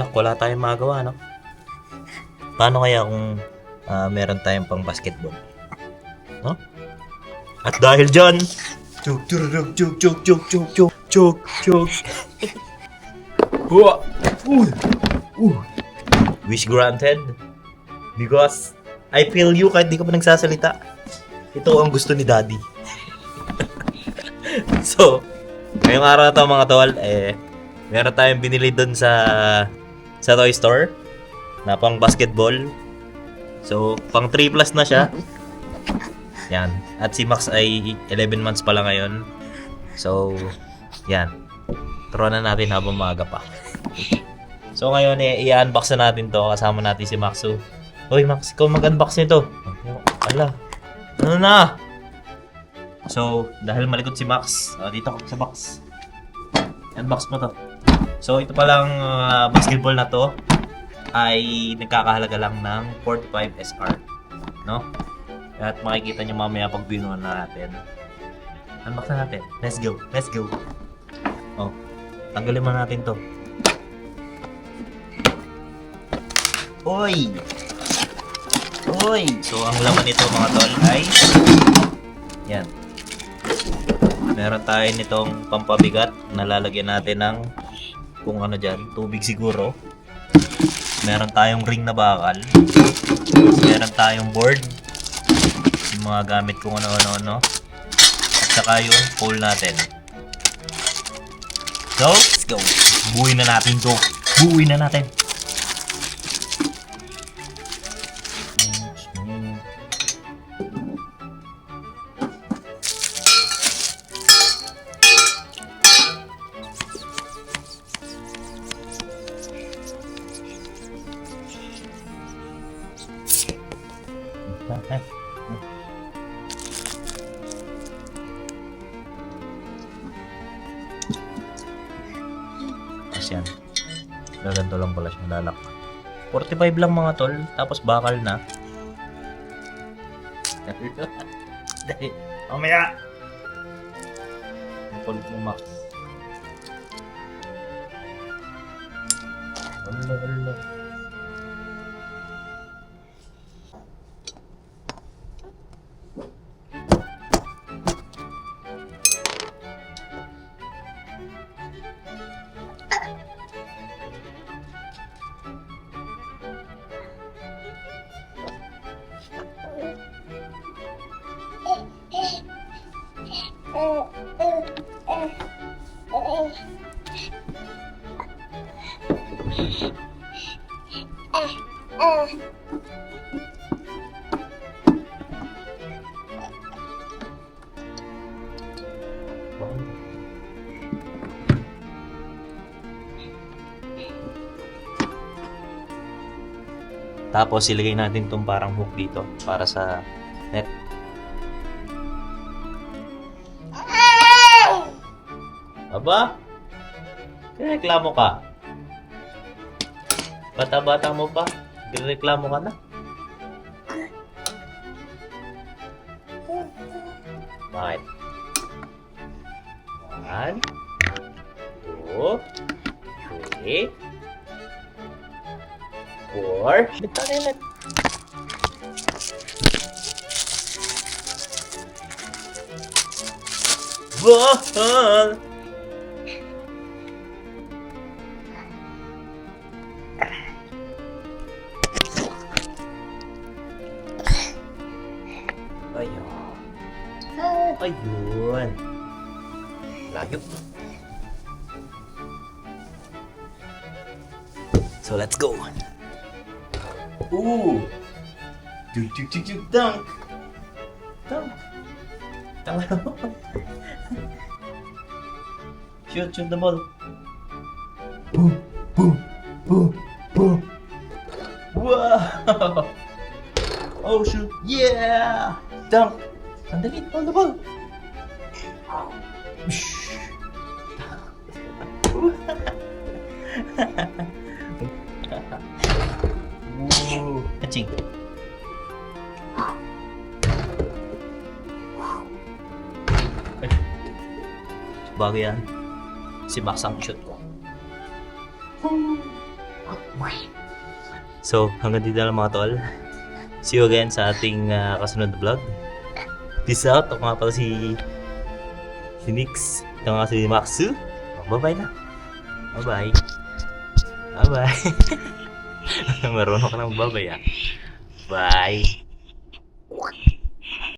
anak, wala tayong magawa, no? Paano kaya kung meron tayong pang basketball? No? At dahil dyan, chuk chuk chuk chuk chuk chuk chuk chuk chuk. Hua! Wish granted. Because I feel you kahit di ka pa nagsasalita. Ito ang gusto ni Daddy. So, ngayong araw na to mga tol, meron tayong binili dun sa toy store na pang basketball. So, pang 3 plus na siya. Yan. At si Max ay 11 months pa lang ngayon. So, yan. Turuan na natin habang maaga pa. So, ngayon i-unbox na natin to. Kasama natin si Maxu. Hoy Max, ikaw mag-unbox nito. Ala. Ano na? So, dahil malikot si Max, dito ako sa box. Unbox mo to. So, ito palang basketball na to ay nagkakahalaga lang ng 45 SR. No? At makikita nyo mamaya pag binuhan na natin. Unbox na natin. Let's go. Let's go. Oh, tanggalin mo natin to. Oy! Oy! So, ang laman nito mga tol ay yan. Meron tayo nitong pampabigat na lalagyan natin ng kung ano dyan, tubig siguro. Meron tayong ring na bakal. Meron tayong board. Yung mga gamit kung ano-ano. At saka yung pole natin. So, let's go. Buuin na natin to. Buuin na natin. Yan. Gaganto lang pala siya lalak. 45 lang mga tol, tapos bakal na. Dahil, mamaya! Ang kulit mo, Max. Hala. Tapos ilagay natin itong parang hook dito para sa net. Aba? Reklamo ka? Bata-bata mo pa? Reklamo ka na? Bakit? 1, 2, 3, 4. Bita na yun. Bahal! Ayun. Ayun. Layo. So let's go. Ooh! Dunk! Dunk! Shoot the ball. Boom! Boom! Boom! Boom! Wow! Oh shoot! Yeah! Dunk! Ang dali! On the ball! Woo! Catching! Bago yan. Si Max ang shoot ko. So, hanggang dito lang mga tol. See you again sa ating kasunod na vlog. Peace out. Ako nga pala si Nix. Ito nga si Maxu. Bye-bye na. Bye-bye. Bye-bye. Marunong ka ng bye-bye ah. Bye.